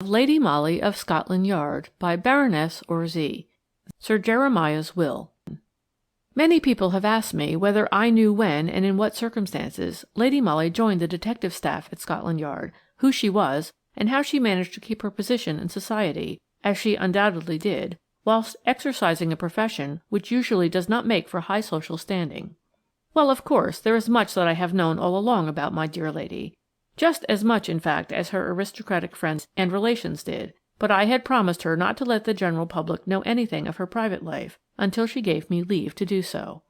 Lady Molly of Scotland Yard by Baroness Orczy. Sir Jeremiah's Will. Many people have asked me whether I knew when and in what circumstances Lady Molly joined the detective staff at Scotland Yard, who she was, and how she managed to keep her position in society, as she undoubtedly did, whilst exercising a profession which usually does not make for high social standing. Well, of course, there is much that I have known all along about my dear lady. Just as much, in fact, as her aristocratic friends and relations did, but I had promised her not to let the general public know anything of her private life until she gave me leave to do so.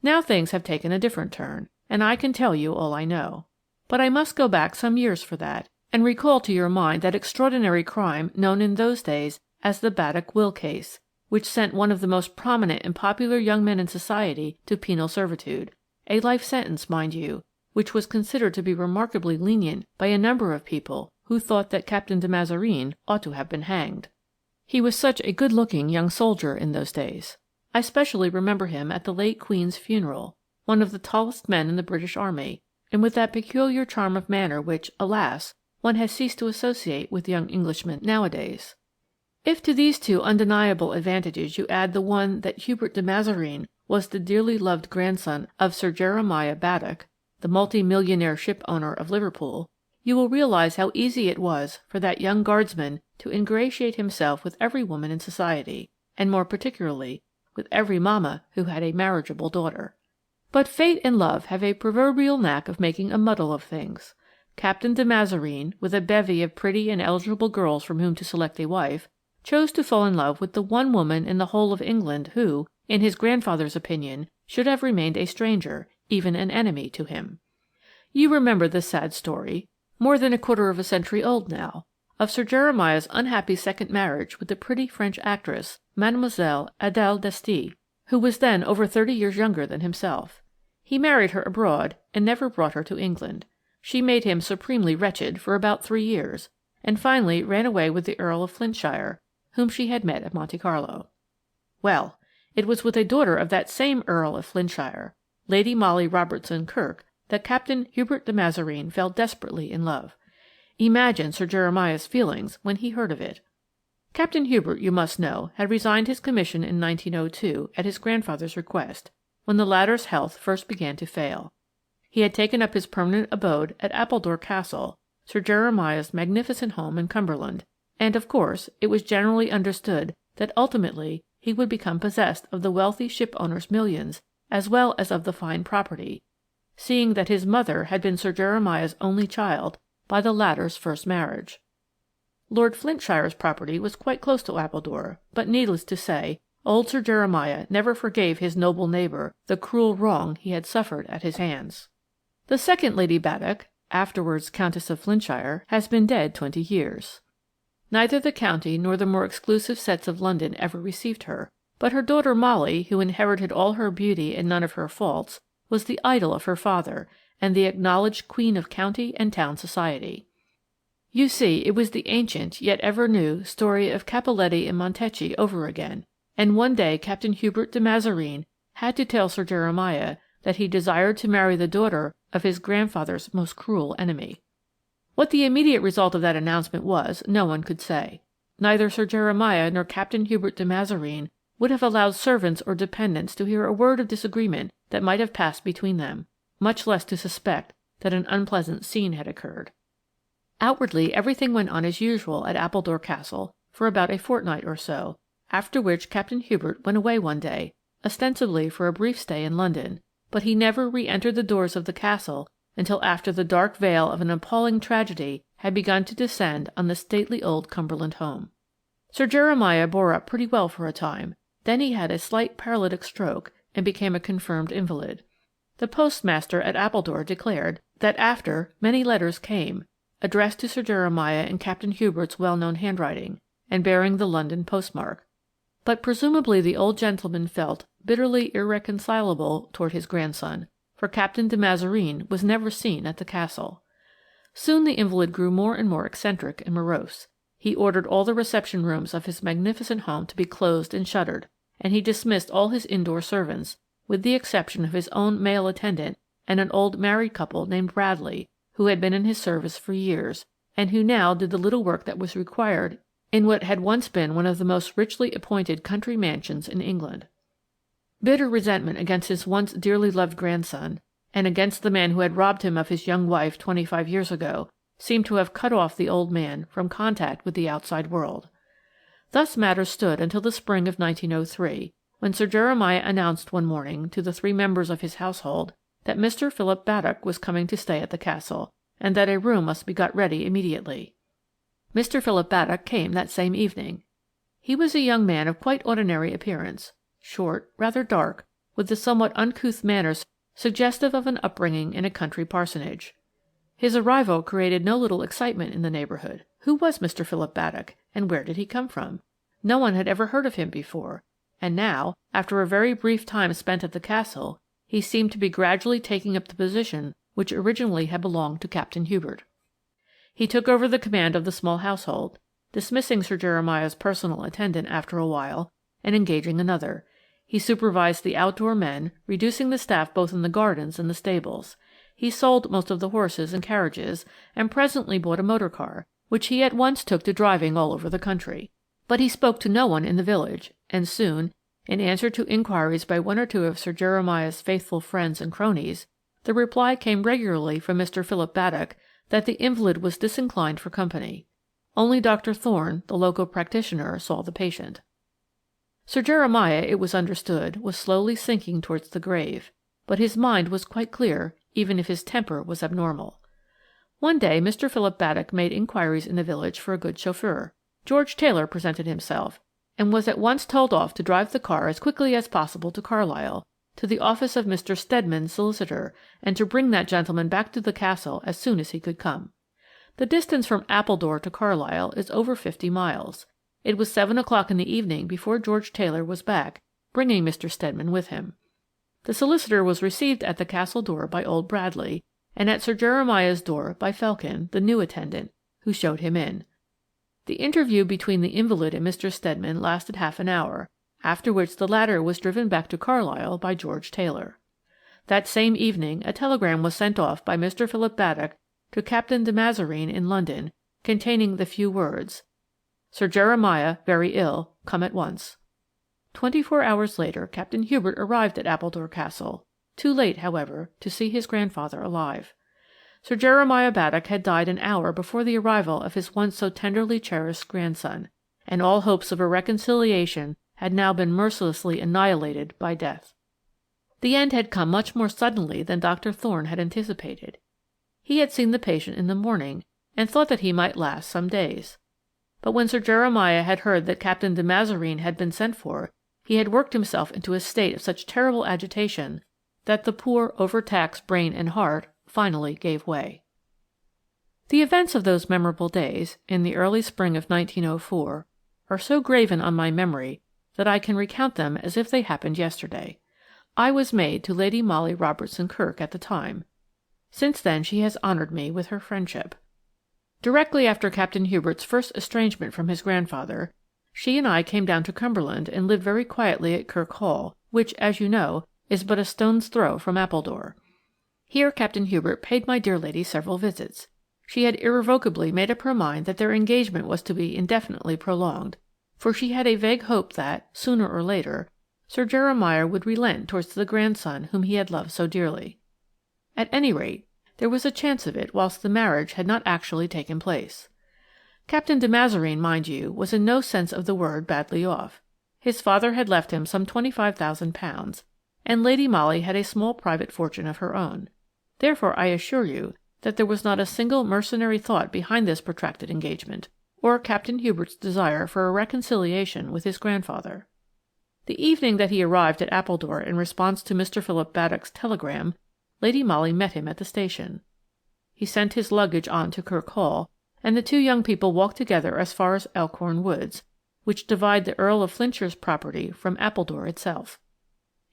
Now things have taken a different turn, and I can tell you all I know. But I must go back some years for that, and recall to your mind that extraordinary crime known in those days as the Badock will case, which sent one of the most prominent and popular young men in society to penal servitude, a life sentence, mind you, which was considered to be remarkably lenient by a number of people who thought that Captain de Mazareen ought to have been hanged. He was such a good-looking young soldier in those days. I specially remember him at the late Queen's funeral, one of the tallest men in the British Army, and with that peculiar charm of manner which, alas, one has ceased to associate with young Englishmen nowadays. If to these two undeniable advantages you add the one that Hubert de Mazareen was the dearly loved grandson of Sir Jeremiah Badock, the multi-millionaire ship-owner of Liverpool, you will realize how easy it was for that young guardsman to ingratiate himself with every woman in society, and more particularly with every mamma who had a marriageable daughter. But fate and love have a proverbial knack of making a muddle of things. Captain de Mazareen, with a bevy of pretty and eligible girls from whom to select a wife, chose to fall in love with the one woman in the whole of England who, in his grandfather's opinion, should have remained a stranger, even an enemy to him. You remember the sad story, more than a quarter of a century old now, of Sir Jeremiah's unhappy second marriage with the pretty French actress, Mademoiselle Adèle d'Este, who was then over 30 years younger than himself. He married her abroad and never brought her to England. She made him supremely wretched for about 3 years, and finally ran away with the Earl of Flintshire, whom she had met at Monte Carlo. Well, it was with a daughter of that same Earl of Flintshire, Lady Molly Robertson-Kirk, that Captain Hubert de Mazareen fell desperately in love. Imagine Sir Jeremiah's feelings when he heard of it. Captain Hubert, you must know, had resigned his commission in 1902 at his grandfather's request, when the latter's health first began to fail. He had taken up his permanent abode at Appledore Castle, Sir Jeremiah's magnificent home in Cumberland, and, of course, it was generally understood that ultimately he would become possessed of the wealthy ship-owner's millions as well as of the fine property, seeing that his mother had been Sir Jeremiah's only child by the latter's first marriage. Lord Flintshire's property was quite close to Appledore, but needless to say, old Sir Jeremiah never forgave his noble neighbour the cruel wrong he had suffered at his hands. The second Lady Badock, afterwards Countess of Flintshire, has been dead 20 years. Neither the county nor the more exclusive sets of London ever received her, but her daughter Molly, who inherited all her beauty and none of her faults, was the idol of her father, and the acknowledged queen of county and town society. You see, it was the ancient, yet ever new, story of Cappelletti and Montecchi over again, and one day Captain Hubert de Mazareen had to tell Sir Jeremiah that he desired to marry the daughter of his grandfather's most cruel enemy. What the immediate result of that announcement was, no one could say. Neither Sir Jeremiah nor Captain Hubert de Mazareen would have allowed servants or dependents to hear a word of disagreement that might have passed between them, much less to suspect that an unpleasant scene had occurred. Outwardly everything went on as usual at Appledore Castle for about a fortnight or so, after which Captain Hubert went away one day, ostensibly for a brief stay in London, but he never re-entered the doors of the castle until after the dark veil of an appalling tragedy had begun to descend on the stately old Cumberland home. Sir Jeremiah bore up pretty well for a time. Then he had a slight paralytic stroke and became a confirmed invalid. The postmaster at Appledore declared that after many letters came, addressed to Sir Jeremiah in Captain Hubert's well-known handwriting, and bearing the London postmark. But presumably the old gentleman felt bitterly irreconcilable toward his grandson, for Captain de Mazareen was never seen at the castle. Soon the invalid grew more and more eccentric and morose. He ordered all the reception rooms of his magnificent home to be closed and shuttered, and he dismissed all his indoor servants, with the exception of his own male attendant and an old married couple named Bradley, who had been in his service for years, and who now did the little work that was required in what had once been one of the most richly appointed country mansions in England. Bitter resentment against his once dearly loved grandson, and against the man who had robbed him of his young wife 25 years ago, seemed to have cut off the old man from contact with the outside world. Thus matters stood until the spring of 1903, when Sir Jeremiah announced one morning to the 3 members of his household that Mr. Philip Badock was coming to stay at the castle, and that a room must be got ready immediately. Mr. Philip Badock came that same evening. He was a young man of quite ordinary appearance, short, rather dark, with the somewhat uncouth manners suggestive of an upbringing in a country parsonage. His arrival created no little excitement in the neighbourhood. Who was Mr. Philip Badock, and where did he come from? No one had ever heard of him before, and now, after a very brief time spent at the castle, he seemed to be gradually taking up the position which originally had belonged to Captain Hubert. He took over the command of the small household, dismissing Sir Jeremiah's personal attendant after a while, and engaging another. He supervised the outdoor men, reducing the staff both in the gardens and the stables. He sold most of the horses and carriages, and presently bought a motor car, which he at once took to driving all over the country. But he spoke to no one in the village, and soon, in answer to inquiries by 1 or 2 of Sir Jeremiah's faithful friends and cronies, the reply came regularly from Mr. Philip Badock that the invalid was disinclined for company. Only Dr. Thorne, the local practitioner, saw the patient. Sir Jeremiah, it was understood, was slowly sinking towards the grave, but his mind was quite clear, even if his temper was abnormal. One day Mr. Philip Badock made inquiries in the village for a good chauffeur. George Taylor presented himself, and was at once told off to drive the car as quickly as possible to Carlisle, to the office of Mr. Steadman, solicitor, and to bring that gentleman back to the castle as soon as he could come. The distance from Appledore to Carlisle is over 50 miles. It was 7 o'clock in the evening before George Taylor was back, bringing Mr. Steadman with him. The solicitor was received at the castle door by old Bradley, and at Sir Jeremiah's door by Felkin, the new attendant, who showed him in. The interview between the invalid and Mr. Steadman lasted half an hour, after which the latter was driven back to Carlisle by George Taylor. That same evening a telegram was sent off by Mr. Philip Badock to Captain de Mazareen in London, containing the few words, "Sir Jeremiah very ill. Come at once." 24 hours later Captain Hubert arrived at Appledore Castle, too late, however, to see his grandfather alive. Sir Jeremiah Badock had died an hour before the arrival of his once so tenderly cherished grandson, and all hopes of a reconciliation had now been mercilessly annihilated by death. The end had come much more suddenly than Dr. Thorne had anticipated. He had seen the patient in the morning, and thought that he might last some days. But when Sir Jeremiah had heard that Captain de Mazareen had been sent for, he had worked himself into a state of such terrible agitation that the poor overtaxed brain and heart finally gave way. The events of those memorable days, in the early spring of 1904, are so graven on my memory that I can recount them as if they happened yesterday. I was maid to Lady Molly Robertson-Kirk at the time. Since then she has honoured me with her friendship. Directly after Captain Hubert's first estrangement from his grandfather, she and I came down to Cumberland and lived very quietly at Kirk Hall, which, as you know, is but a stone's throw from Appledore. Here Captain Hubert paid my dear lady several visits. She had irrevocably made up her mind that their engagement was to be indefinitely prolonged, for she had a vague hope that, sooner or later, Sir Jeremiah would relent towards the grandson whom he had loved so dearly. At any rate, there was a chance of it whilst the marriage had not actually taken place. Captain de Mazareen, mind you, was in no sense of the word badly off. His father had left him some £25,000, and Lady Molly had a small private fortune of her own. Therefore I assure you that there was not a single mercenary thought behind this protracted engagement, or Captain Hubert's desire for a reconciliation with his grandfather. The evening that he arrived at Appledore in response to Mr. Philip Badock's telegram, Lady Molly met him at the station. He sent his luggage on to Kirk Hall, and the 2 young people walked together as far as Elkhorn Woods, which divide the Earl of Flintshire's property from Appledore itself.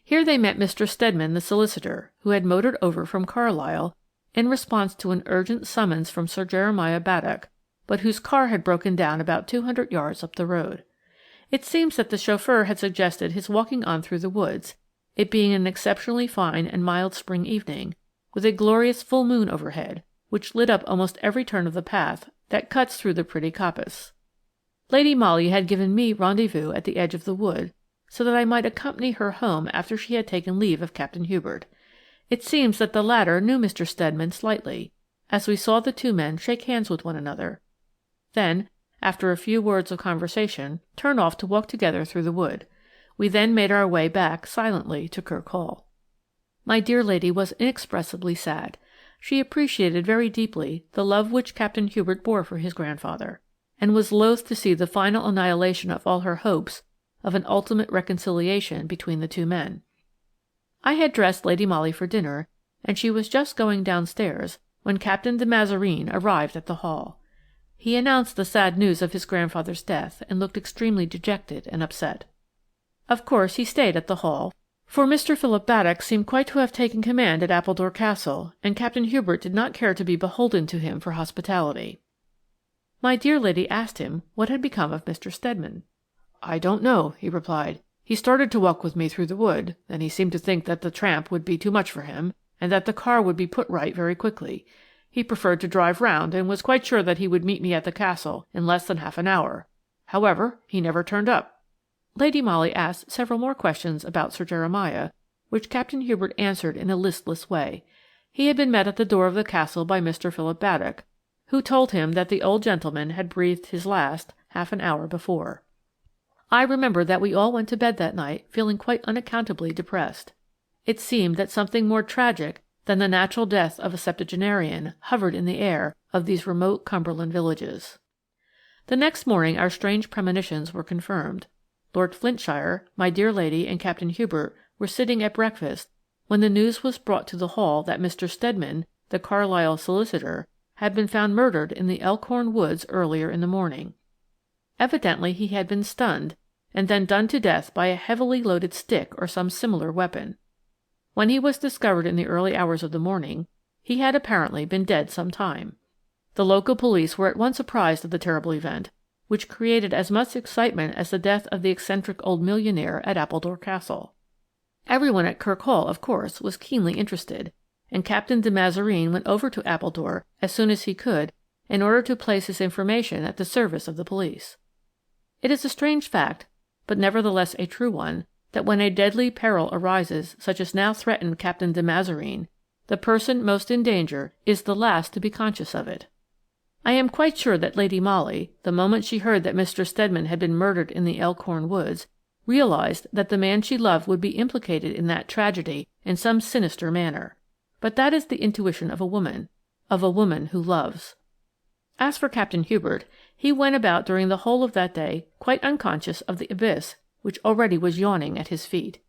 Here they met Mr. Steadman, the solicitor, who had motored over from Carlisle in response to an urgent summons from Sir Jeremiah Badock, but whose car had broken down about 200 yards up the road. It seems that the chauffeur had suggested his walking on through the woods, it being an exceptionally fine and mild spring evening, with a glorious full moon overhead, which lit up almost every turn of the path that cuts through the pretty coppice. Lady Molly had given me rendezvous at the edge of the wood, so that I might accompany her home after she had taken leave of Captain Hubert. It seems that the latter knew Mr. Steadman slightly, as we saw the two men shake hands with one another. Then, after a few words of conversation, turn off to walk together through the wood. We then made our way back silently to Kirk Hall. My dear lady was inexpressibly sad. She appreciated very deeply the love which Captain Hubert bore for his grandfather, and was loath to see the final annihilation of all her hopes of an ultimate reconciliation between the two men. I had dressed Lady Molly for dinner, and she was just going downstairs when Captain de Mazareen arrived at the Hall. He announced the sad news of his grandfather's death and looked extremely dejected and upset. Of course he stayed at the Hall, for Mr. Philip Badock seemed quite to have taken command at Appledore Castle, and Captain Hubert did not care to be beholden to him for hospitality. My dear lady asked him what had become of Mr. Steadman. "I don't know," he replied. "He started to walk with me through the wood, then he seemed to think that the tramp would be too much for him, and that the car would be put right very quickly. He preferred to drive round, and was quite sure that he would meet me at the castle in less than half an hour. However, he never turned up." Lady Molly asked several more questions about Sir Jeremiah, which Captain Hubert answered in a listless way. He had been met at the door of the castle by Mr. Philip Badock, who told him that the old gentleman had breathed his last half an hour before. I remember that we all went to bed that night feeling quite unaccountably depressed. It seemed that something more tragic than the natural death of a septuagenarian hovered in the air of these remote Cumberland villages. The next morning our strange premonitions were confirmed. Lord Flintshire, my dear lady, and Captain Hubert were sitting at breakfast when the news was brought to the Hall that Mr. Steadman, the Carlisle solicitor, had been found murdered in the Elkhorn woods earlier in the morning. Evidently he had been stunned, and then done to death by a heavily loaded stick or some similar weapon. When he was discovered in the early hours of the morning, he had apparently been dead some time. The local police were at once apprised of the terrible event, which created as much excitement as the death of the eccentric old millionaire at Appledore Castle. Everyone at Kirk Hall, of course, was keenly interested, and Captain de Mazareen went over to Appledore as soon as he could in order to place his information at the service of the police. It is a strange fact, but nevertheless a true one, that when a deadly peril arises such as now threatened Captain de Mazareen, the person most in danger is the last to be conscious of it. I am quite sure that Lady Molly, the moment she heard that Mr. Steadman had been murdered in the Elkhorn woods, realized that the man she loved would be implicated in that tragedy in some sinister manner. But that is the intuition of a woman who loves. As for Captain Hubert, he went about during the whole of that day quite unconscious of the abyss which already was yawning at his feet.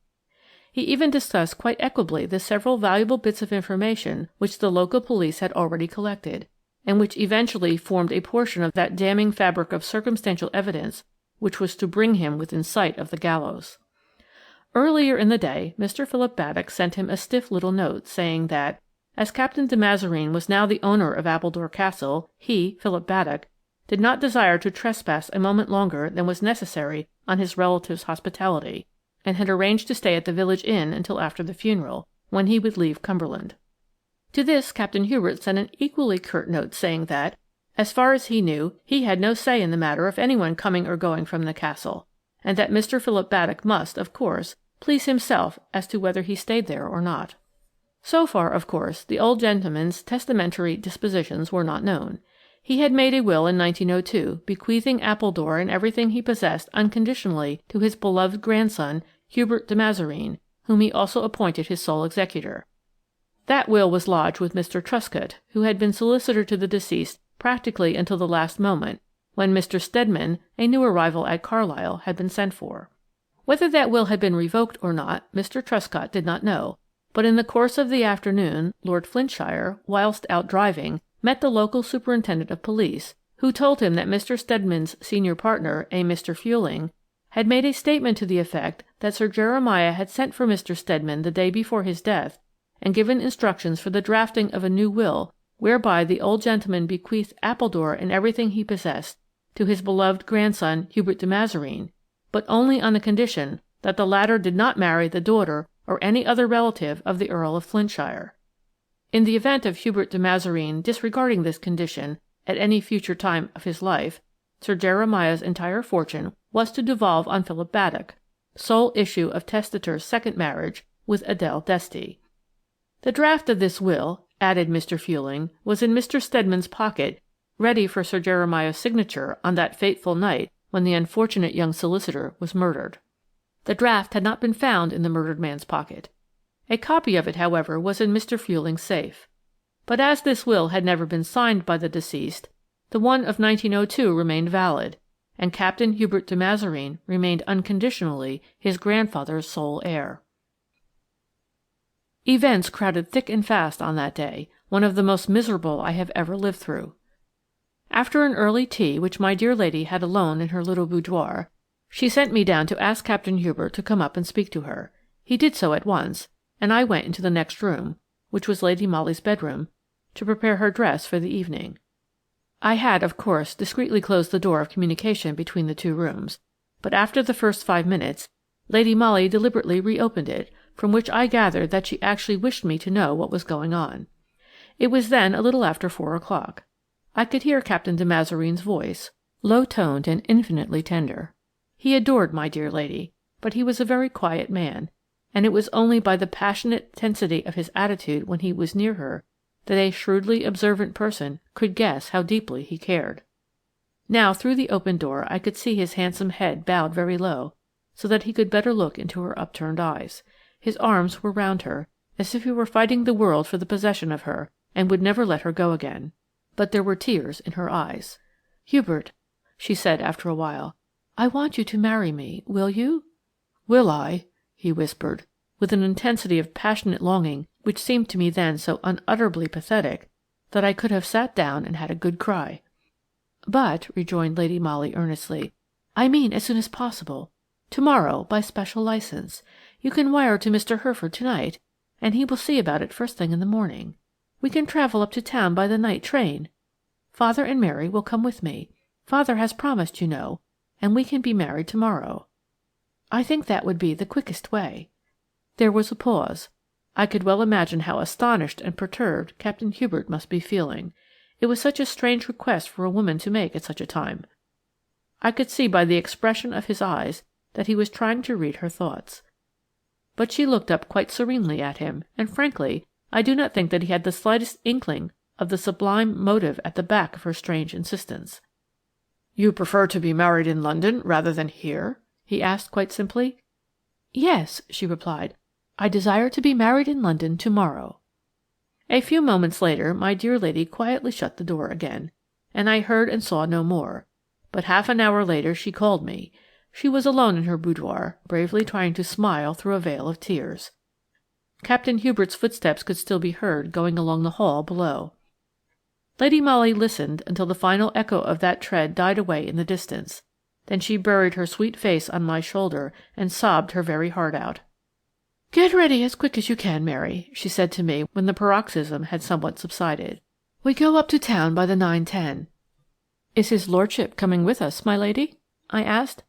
He even discussed quite equably the several valuable bits of information which the local police had already collected, and which eventually formed a portion of that damning fabric of circumstantial evidence which was to bring him within sight of the gallows. Earlier in the day, Mr. Philip Badock sent him a stiff little note, saying that, as Captain de Mazareen was now the owner of Appledore Castle, he, Philip Badock, did not desire to trespass a moment longer than was necessary on his relative's hospitality, and had arranged to stay at the village inn until after the funeral, when he would leave Cumberland. To this Captain Hubert sent an equally curt note saying that, as far as he knew, he had no say in the matter of anyone coming or going from the castle, and that Mr. Philip Badock must, of course, please himself as to whether he stayed there or not. So far, of course, the old gentleman's testamentary dispositions were not known. He had made a will in 1902, bequeathing Appledore and everything he possessed unconditionally to his beloved grandson, Hubert de Mazareen, whom he also appointed his sole executor. That will was lodged with Mr. Truscott, who had been solicitor to the deceased practically until the last moment, when Mr. Steadman, a new arrival at Carlisle, had been sent for. Whether that will had been revoked or not, Mr. Truscott did not know, but in the course of the afternoon, Lord Flintshire, whilst out driving, met the local superintendent of police, who told him that Mr. Steadman's senior partner, a Mr. Fueling, had made a statement to the effect that Sir Jeremiah had sent for Mr. Steadman the day before his death, and given instructions for the drafting of a new will whereby the old gentleman bequeathed Appledore and everything he possessed to his beloved grandson Hubert de Mazareen, but only on the condition that the latter did not marry the daughter or any other relative of the Earl of Flintshire. In the event of Hubert de Mazareen disregarding this condition, at any future time of his life, Sir Jeremiah's entire fortune was to devolve on Philip Baddock, sole issue of testator's second marriage with Adele Desty. The draft of this will, added Mr. Fueling, was in Mr. Steadman's pocket, ready for Sir Jeremiah's signature on that fateful night when the unfortunate young solicitor was murdered. The draft had not been found in the murdered man's pocket. A copy of it, however, was in Mr. Fueling's safe. But as this will had never been signed by the deceased, the one of 1902 remained valid, and Captain Hubert de Mazareen remained unconditionally his grandfather's sole heir. Events crowded thick and fast on that day, one of the most miserable I have ever lived through. After an early tea which my dear lady had alone in her little boudoir, she sent me down to ask Captain Hubert to come up and speak to her. He did so at once, and I went into the next room, which was Lady Molly's bedroom, to prepare her dress for the evening. I had, of course, discreetly closed the door of communication between the two rooms, but after the first 5 minutes, Lady Molly deliberately reopened it, from which I gathered that she actually wished me to know what was going on. It was then a little after 4 o'clock. I could hear Captain de Mazareen's voice, low-toned and infinitely tender. He adored my dear lady, but he was a very quiet man, and it was only by the passionate tensity of his attitude when he was near her that a shrewdly observant person could guess how deeply he cared. Now through the open door I could see his handsome head bowed very low, so that he could better look into her upturned eyes. His arms were round her, as if he were fighting the world for the possession of her, and would never let her go again. But there were tears in her eyes. "Hubert," she said after a while, "I want you to marry me, will you?" "Will I?" he whispered, with an intensity of passionate longing which seemed to me then so unutterably pathetic that I could have sat down and had a good cry. "But," rejoined Lady Molly earnestly, "I mean as soon as possible. To-morrow, by special licence. You can wire to Mr. Herford to-night, and he will see about it first thing in the morning. We can travel up to town by the night train. Father and Mary will come with me. Father has promised, you know, and we can be married to-morrow. I think that would be the quickest way." There was a pause. I could well imagine how astonished and perturbed Captain Hubert must be feeling. It was such a strange request for a woman to make at such a time. I could see by the expression of his eyes that he was trying to read her thoughts. But she looked up quite serenely at him, and frankly, I do not think that he had the slightest inkling of the sublime motive at the back of her strange insistence. "You prefer to be married in London rather than here?" he asked quite simply. "Yes," she replied. "I desire to be married in London to-morrow." A few moments later my dear lady quietly shut the door again, and I heard and saw no more, but half an hour later she called me. She was alone in her boudoir, bravely trying to smile through a veil of tears. Captain Hubert's footsteps could still be heard going along the hall below. Lady Molly listened until the final echo of that tread died away in the distance. Then she buried her sweet face on my shoulder and sobbed her very heart out. "Get ready as quick as you can, Mary," she said to me when the paroxysm had somewhat subsided. "We go up to town by the 9:10. "Is his lordship coming with us, my lady?" I asked.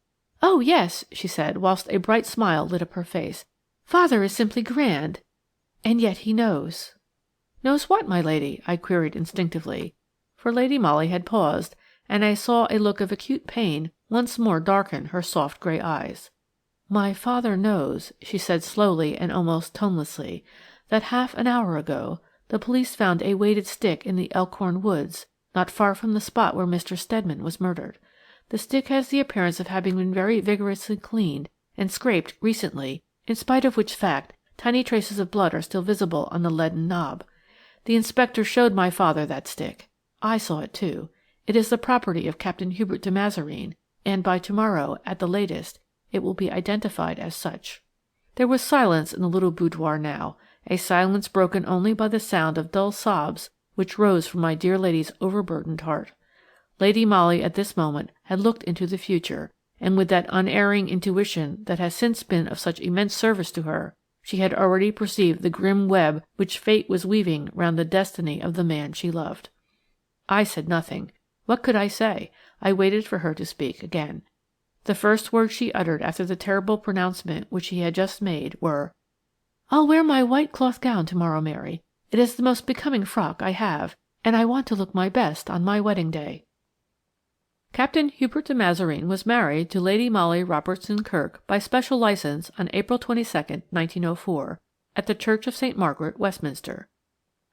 "Oh, yes," she said, whilst a bright smile lit up her face. "Father is simply grand. And yet he knows." "Knows what, my lady?" I queried instinctively, for Lady Molly had paused, and I saw a look of acute pain once more darken her soft grey eyes. "My father knows," she said slowly and almost tonelessly, "that half an hour ago the police found a weighted stick in the Elkhorn woods, not far from the spot where Mr. Steadman was murdered. The stick has the appearance of having been very vigorously cleaned and scraped recently, in spite of which fact tiny traces of blood are still visible on the leaden knob. The inspector showed my father that stick. I saw it too. It is the property of Captain Hubert de Mazareen, and by to-morrow, at the latest, it will be identified as such." There was silence in the little boudoir now, a silence broken only by the sound of dull sobs which rose from my dear lady's overburdened heart. Lady Molly at this moment had looked into the future, and with that unerring intuition that has since been of such immense service to her, she had already perceived the grim web which fate was weaving round the destiny of the man she loved. I said nothing. What could I say? I waited for her to speak again. The first words she uttered after the terrible pronouncement which she had just made were, "I'll wear my white cloth gown to-morrow, Mary. It is the most becoming frock I have, and I want to look my best on my wedding day. Captain Hubert de Mazareen was married to Lady Molly Robertson-Kirk by special licence on April 22, 1904, at the Church of St. Margaret, Westminster.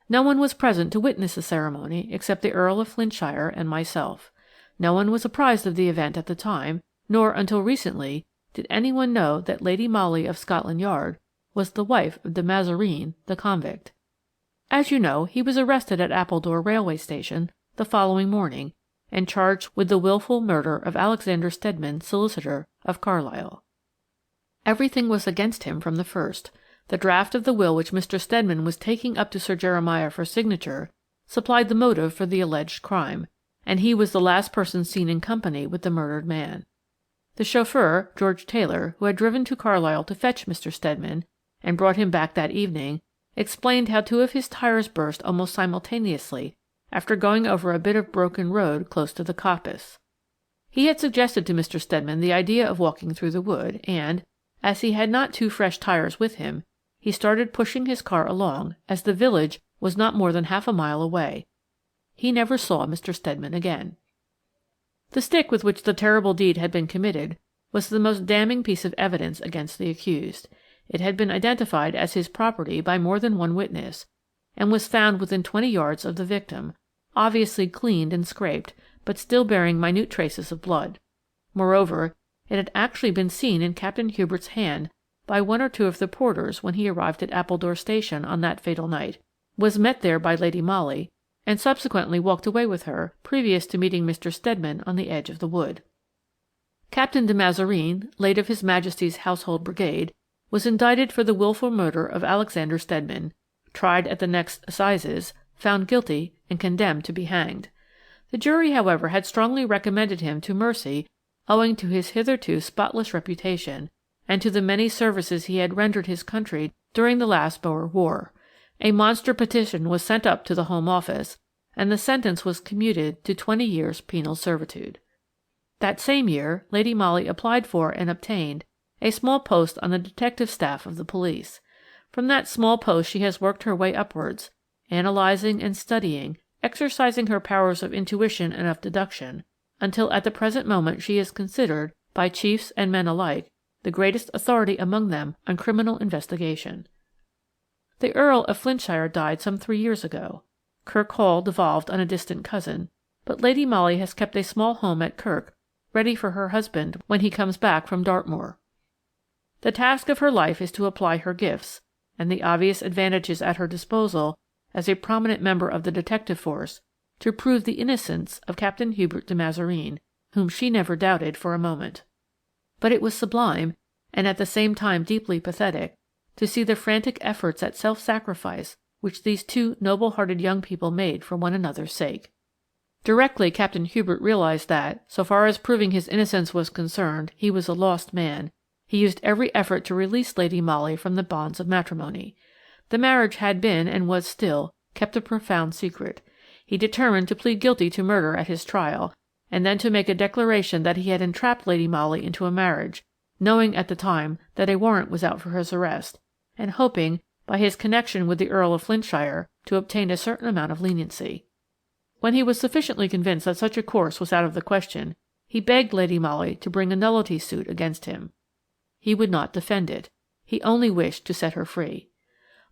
No one was present to witness the ceremony except the Earl of Flintshire and myself. No one was apprised of the event at the time, nor until recently did anyone know that Lady Molly of Scotland Yard was the wife of de Mazareen, the convict. As you know, he was arrested at Appledore railway station the following morning and charged with the wilful murder of Alexander Steadman, solicitor, of Carlisle. Everything was against him from the first. The draft of the will which Mr. Steadman was taking up to Sir Jeremiah for signature supplied the motive for the alleged crime, and he was the last person seen in company with the murdered man. The chauffeur, George Taylor, who had driven to Carlisle to fetch Mr. Steadman and brought him back that evening, explained how 2 of his tires burst almost simultaneously after going over a bit of broken road close to the coppice. He had suggested to Mr. Steadman the idea of walking through the wood, and, as he had not 2 fresh tires with him, he started pushing his car along, as the village was not more than half a mile away. He never saw Mr. Steadman again. The stick with which the terrible deed had been committed was the most damning piece of evidence against the accused. It had been identified as his property by more than one witness, and was found within 20 yards of the victim, obviously cleaned and scraped, but still bearing minute traces of blood. Moreover, it had actually been seen in Captain Hubert's hand by 1 or 2 of the porters when he arrived at Appledore station on that fatal night, was met there by Lady Molly, and subsequently walked away with her previous to meeting Mr. Steadman on the edge of the wood. Captain de Mazareen, late of His Majesty's Household Brigade, was indicted for the wilful murder of Alexander Steadman, tried at the next assizes, found guilty, and condemned to be hanged. The jury, however, had strongly recommended him to mercy owing to his hitherto spotless reputation, and to the many services he had rendered his country during the last Boer War. A monster petition was sent up to the Home Office, and the sentence was commuted to 20 years' penal servitude. That same year, Lady Molly applied for and obtained a small post on the detective staff of the police. From that small post she has worked her way upwards, analysing and studying, exercising her powers of intuition and of deduction, until at the present moment she is considered, by chiefs and men alike, the greatest authority among them on criminal investigation. The Earl of Flintshire died some 3 years ago. Kirk Hall devolved on a distant cousin, but Lady Molly has kept a small home at Kirk, ready for her husband when he comes back from Dartmoor. The task of her life is to apply her gifts, and the obvious advantages at her disposal as a prominent member of the detective force, to prove the innocence of Captain Hubert de Mazareen, whom she never doubted for a moment. But it was sublime, and at the same time deeply pathetic, to see the frantic efforts at self-sacrifice which these 2 noble-hearted young people made for one another's sake. Directly Captain Hubert realized that, so far as proving his innocence was concerned, he was a lost man, he used every effort to release Lady Molly from the bonds of matrimony. The marriage had been, and was still, kept a profound secret. He determined to plead guilty to murder at his trial, and then to make a declaration that he had entrapped Lady Molly into a marriage, knowing at the time that a warrant was out for his arrest, and hoping, by his connection with the Earl of Flintshire, to obtain a certain amount of leniency. When he was sufficiently convinced that such a course was out of the question, he begged Lady Molly to bring a nullity suit against him. He would not defend it. He only wished to set her free.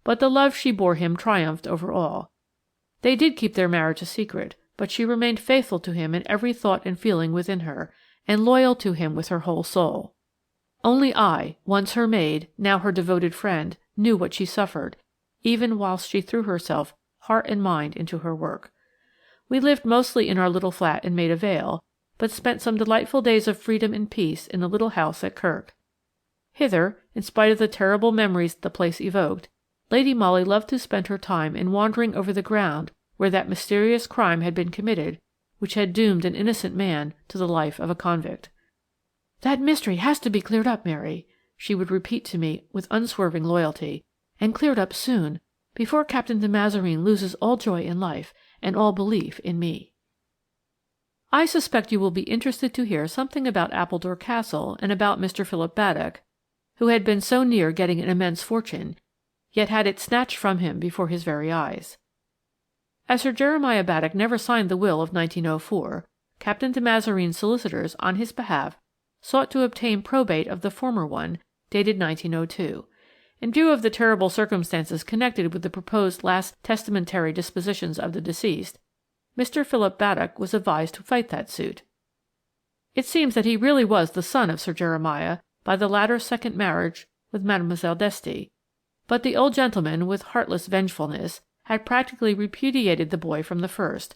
But the love she bore him triumphed over all. They did keep their marriage a secret, but she remained faithful to him in every thought and feeling within her, and loyal to him with her whole soul. Only I, once her maid, now her devoted friend, knew what she suffered, even whilst she threw herself heart and mind into her work. We lived mostly in our little flat in Maida Vale, but spent some delightful days of freedom and peace in the little house at Kirk. Hither, in spite of the terrible memories the place evoked, Lady Molly loved to spend her time in wandering over the ground where that mysterious crime had been committed which had doomed an innocent man to the life of a convict. "That mystery has to be cleared up, Mary," she would repeat to me with unswerving loyalty, "and cleared up soon, before Captain de Mazareen loses all joy in life and all belief in me." I suspect you will be interested to hear something about Appledore Castle and about Mr. Philip Badock, who had been so near getting an immense fortune, yet had it snatched from him before his very eyes. As Sir Jeremiah Badock never signed the will of 1904, Captain de Mazareen's solicitors on his behalf sought to obtain probate of the former one, dated 1902. In view of the terrible circumstances connected with the proposed last testamentary dispositions of the deceased, Mr. Philip Battock was advised to fight that suit. It seems that he really was the son of Sir Jeremiah by the latter's second marriage with Mademoiselle d'Este, but the old gentleman, with heartless vengefulness, had practically repudiated the boy from the first,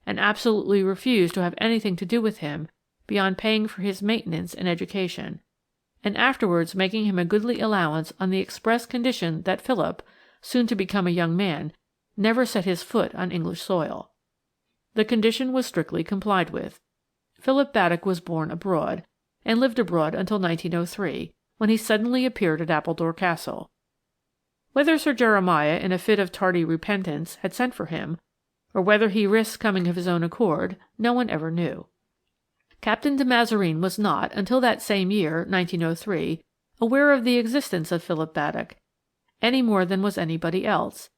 and absolutely refused to have anything to do with him beyond paying for his maintenance and education, and afterwards making him a goodly allowance on the express condition that Philip, soon to become a young man, never set his foot on English soil. The condition was strictly complied with. Philip Battock was born abroad, and lived abroad until 1903, when he suddenly appeared at Appledore Castle. Whether Sir Jeremiah, in a fit of tardy repentance, had sent for him, or whether he risked coming of his own accord, no one ever knew. Captain de Mazareen was not, until that same year, 1903, aware of the existence of Philip Battock, any more than was anybody else,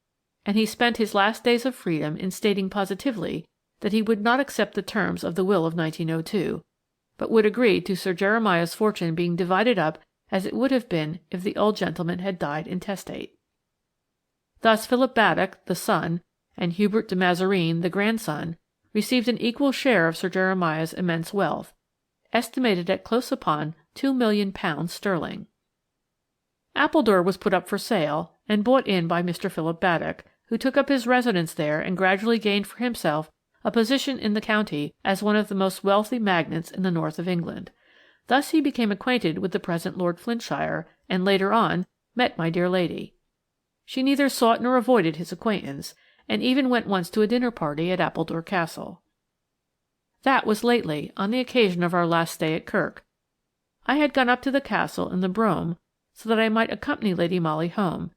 and he spent his last days of freedom in stating positively that he would not accept the terms of the will of 1902, but would agree to Sir Jeremiah's fortune being divided up as it would have been if the old gentleman had died intestate. Thus Philip Battock, the son, and Hubert de Mazareen, the grandson, received an equal share of Sir Jeremiah's immense wealth, estimated at close upon £2,000,000 sterling. Appledore was put up for sale and bought in by Mr. Philip Battock, who took up his residence there and gradually gained for himself a position in the county as one of the most wealthy magnates in the north of England. Thus he became acquainted with the present Lord Flintshire, and later on met my dear lady. She neither sought nor avoided his acquaintance, and even went once to a dinner party at Appledore Castle. That was lately, on the occasion of our last stay at Kirk. I had gone up to the castle in the brougham so that I might accompany Lady Molly home,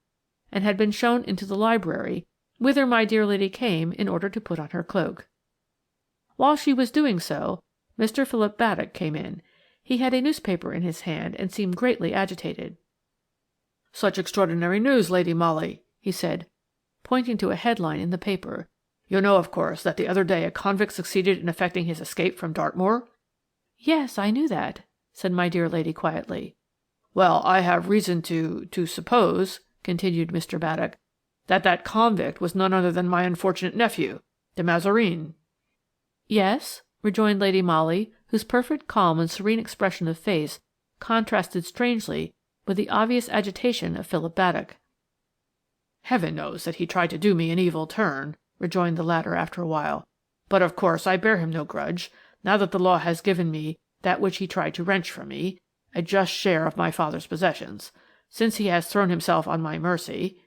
and had been shown into the library, whither my dear lady came in order to put on her cloak. While she was doing so, Mr. Philip Battock came in. He had a newspaper in his hand and seemed greatly agitated. "Such extraordinary news, Lady Molly," he said, pointing to a headline in the paper. "You know, of course, that the other day a convict succeeded in effecting his escape from Dartmoor?" "Yes, I knew that," said my dear lady quietly. "Well, I have reason to suppose," continued Mr. Battock, that convict was none other than my unfortunate nephew, de Mazareen." "Yes?" rejoined Lady Molly, whose perfect calm and serene expression of face contrasted strangely with the obvious agitation of Philip Battock. "Heaven knows that he tried to do me an evil turn," rejoined the latter after a while, "but of course I bear him no grudge, now that the law has given me that which he tried to wrench from me, a just share of my father's possessions. Since he has thrown himself on my mercy—"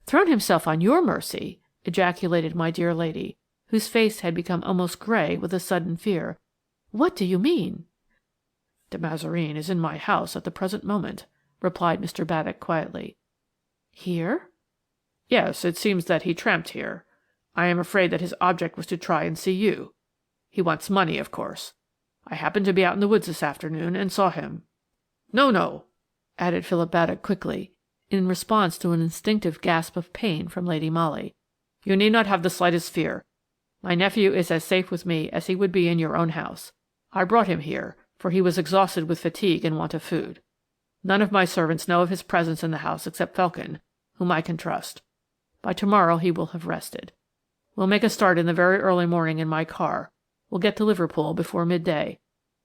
"Thrown himself on your mercy!" ejaculated my dear lady, whose face had become almost grey with a sudden fear. "What do you mean?" "De Mazareen is in my house at the present moment," replied Mr. Battock quietly. "Here?" "Yes, it seems that he tramped here. I am afraid that his object was to try and see you. He wants money, of course. I happened to be out in the woods this afternoon and saw him. No," added Philip Battock quickly, in response to an instinctive gasp of pain from Lady Molly. "You need not have the slightest fear. My nephew is as safe with me as he would be in your own house. I brought him here, for he was exhausted with fatigue and want of food. None of my servants know of his presence in the house except Felkin, whom I can trust. By tomorrow he will have rested. We'll make a start in the very early morning in my car. We'll get to Liverpool before midday.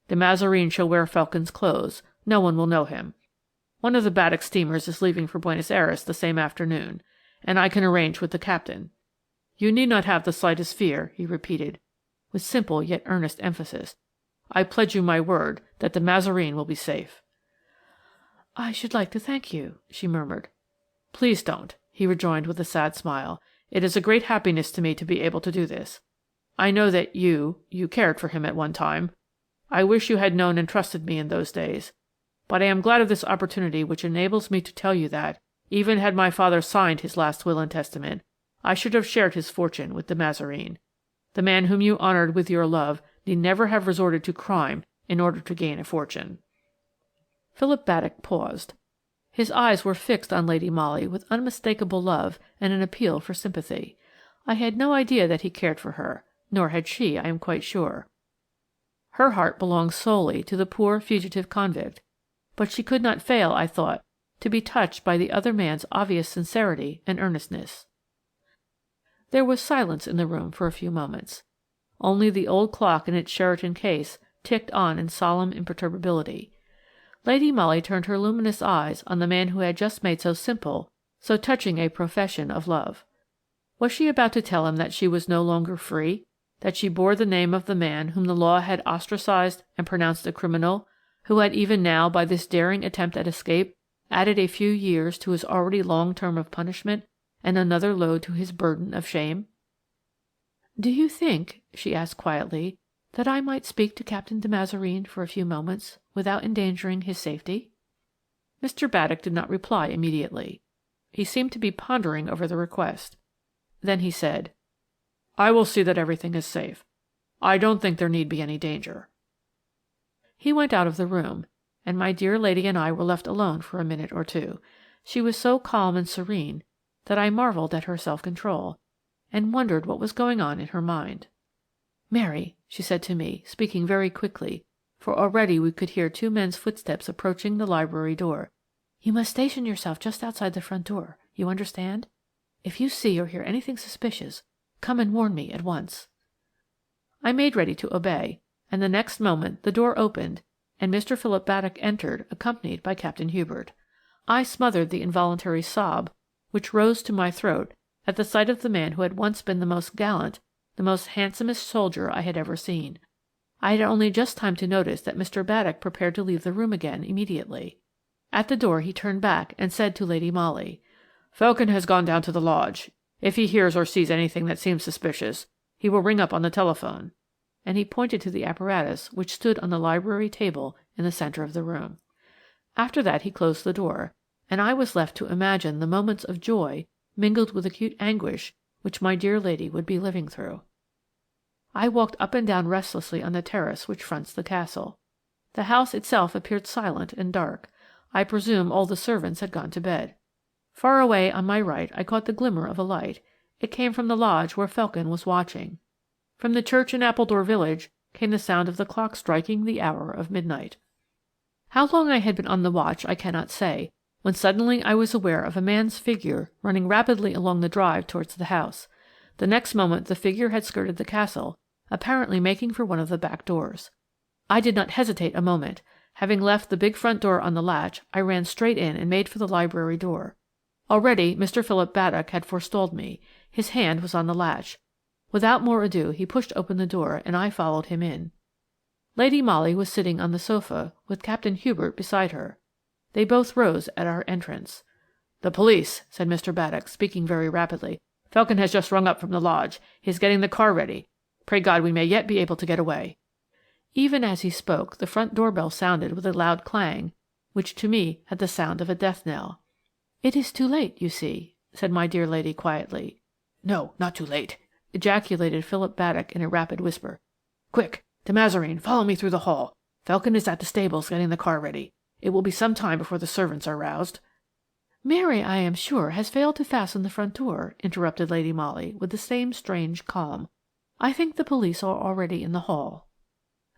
De Mazareen shall wear Felkin's clothes. No one will know him. One of the Baddock steamers is leaving for Buenos Aires the same afternoon, and I can arrange with the captain. You need not have the slightest fear," he repeated, with simple yet earnest emphasis. "I pledge you my word that de Mazareen will be safe." "I should like to thank you," she murmured. "Please don't," he rejoined with a sad smile. "It is a great happiness to me to be able to do this. I know that you cared for him at one time. I wish you had known and trusted me in those days. But I am glad of this opportunity which enables me to tell you that, even had my father signed his last will and testament, I should have shared his fortune with de Mazareen. The man whom you honoured with your love need never have resorted to crime in order to gain a fortune." Philip Battock paused. His eyes were fixed on Lady Molly with unmistakable love and an appeal for sympathy. I had no idea that he cared for her, nor had she, I am quite sure. Her heart belonged solely to the poor fugitive convict, but she could not fail, I thought, to be touched by the other man's obvious sincerity and earnestness. There was silence in the room for a few moments. Only the old clock in its Sheraton case ticked on in solemn imperturbability. Lady Molly turned her luminous eyes on the man who had just made so simple, so touching a profession of love. Was she about to tell him that she was no longer free, that she bore the name of the man whom the law had ostracized and pronounced a criminal, who had even now, by this daring attempt at escape, added a few years to his already long term of punishment and another load to his burden of shame? "Do you think," she asked quietly, "that I might speak to Captain de Mazareen for a few moments without endangering his safety?" Mr. Baddock did not reply immediately. He seemed to be pondering over the request. Then he said, "I will see that everything is safe. I don't think there need be any danger." He went out of the room, and my dear lady and I were left alone for a minute or two. She was so calm and serene that I marvelled at her self-control, and wondered what was going on in her mind. "Mary," she said to me, speaking very quickly, for already we could hear two men's footsteps approaching the library door, "you must station yourself just outside the front door. You understand? If you see or hear anything suspicious, come and warn me at once." I made ready to obey, and the next moment the door opened and Mr. Philip Baddock entered, accompanied by Captain Hubert. I smothered the involuntary sob which rose to my throat at the sight of the man who had once been the most gallant, the most handsomest soldier I had ever seen. I had only just time to notice that Mr. Baddock prepared to leave the room again immediately. At the door he turned back and said to Lady Molly, "Felkin has gone down to the lodge. If he hears or sees anything that seems suspicious, he will ring up on the telephone," and he pointed to the apparatus which stood on the library table in the centre of the room. After that he closed the door, and I was left to imagine the moments of joy mingled with acute anguish which my dear lady would be living through. I walked up and down restlessly on the terrace which fronts the castle. The house itself appeared silent and dark. I presume all the servants had gone to bed. Far away on my right I caught the glimmer of a light. It came from the lodge where Felkin was watching. From the church in Appledore village came the sound of the clock striking the hour of midnight. How long I had been on the watch I cannot say, when suddenly I was aware of a man's figure running rapidly along the drive towards the house. The next moment the figure had skirted the castle, apparently making for one of the back doors. I did not hesitate a moment. Having left the big front door on the latch, I ran straight in and made for the library door. Already Mr. Philip Baddock had forestalled me. His hand was on the latch. Without more ado he pushed open the door, and I followed him in. Lady Molly was sitting on the sofa, with Captain Hubert beside her. They both rose at our entrance. "The police," said Mr. Baddock, speaking very rapidly. "Felkin has just rung up from the lodge. He is getting the car ready. Pray God we may yet be able to get away." Even as he spoke, the front door-bell sounded with a loud clang, which to me had the sound of a death-knell. "It is too late, you see," said my dear lady quietly. "No, not too late," ejaculated Philip Baddock in a rapid whisper. "Quick, de Mazareen, follow me through the hall. Felkin is at the stables getting the car ready. It will be some time before the servants are roused." "Mary, I am sure, has failed to fasten the front door," interrupted Lady Molly with the same strange calm. "I think the police are already in the hall."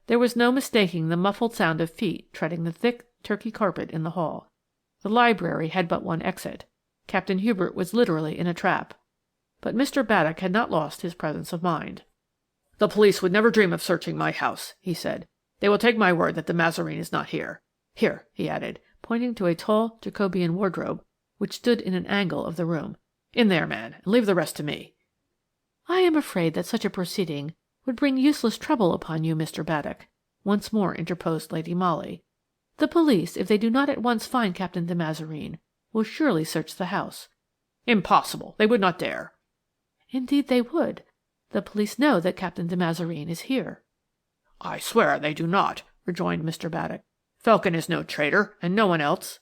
There was no mistaking the muffled sound of feet treading the thick Turkey carpet in the hall. The library had but one exit. Captain Hubert was literally in a trap. But Mr. Baddock had not lost his presence of mind. "The police would never dream of searching my house," he said. "They will take my word that de Mazareen is not here. Here," he added, pointing to a tall Jacobean wardrobe which stood in an angle of the room. "In there, man, and leave the rest to me." "I am afraid that such a proceeding would bring useless trouble upon you, Mr. Baddock," once more interposed Lady Molly. "The police, if they do not at once find Captain de Mazareen, will surely search the house." "Impossible. They would not dare." "Indeed they would. The police know that Captain de Mazareen is here." "I swear they do not," rejoined Mr. Baddock. "Felkin is no traitor, and no one else."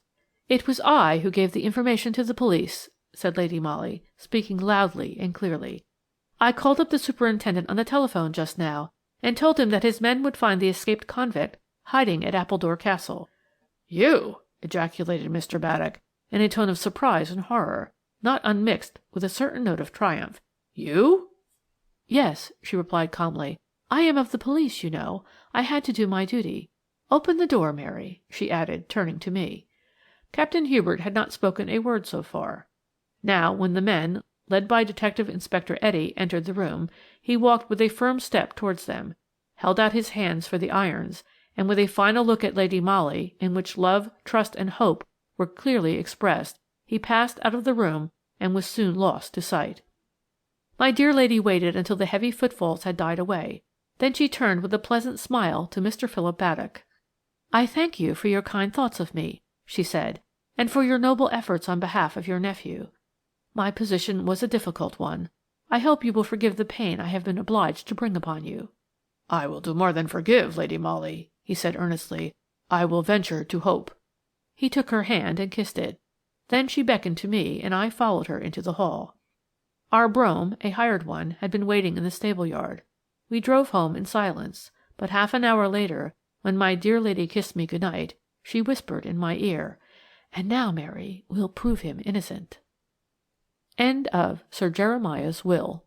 "It was I who gave the information to the police," said Lady Molly, speaking loudly and clearly. "I called up the superintendent on the telephone just now, and told him that his men would find the escaped convict hiding at Appledore Castle." "You!" ejaculated Mr. Baddock, in a tone of surprise and horror, not unmixed with a certain note of triumph. You?" "Yes," she replied calmly. "I am of the police, you know. I had to do my duty. Open the door, Mary," she added, turning to me. Captain Hubert had not spoken a word so far. Now, when the men, led by Detective Inspector Etty, entered the room, he walked with a firm step towards them, held out his hands for the irons, and with a final look at Lady Molly, in which love, trust and hope were clearly expressed, he passed out of the room and was soon lost to sight. My dear lady waited until the heavy footfalls had died away. Then she turned with a pleasant smile to Mr. Philip Baddock. "I thank you for your kind thoughts of me," she said, "and for your noble efforts on behalf of your nephew. My position was a difficult one. I hope you will forgive the pain I have been obliged to bring upon you." "I will do more than forgive, Lady Molly," he said earnestly. "I will venture to hope." He took her hand and kissed it. Then she beckoned to me, and I followed her into the hall. Our brougham, a hired one, had been waiting in the stable yard. We drove home in silence, but half an hour later, when my dear lady kissed me good night, she whispered in my ear, "And now, Mary, we'll prove him innocent." End of Sir Jeremiah's Will.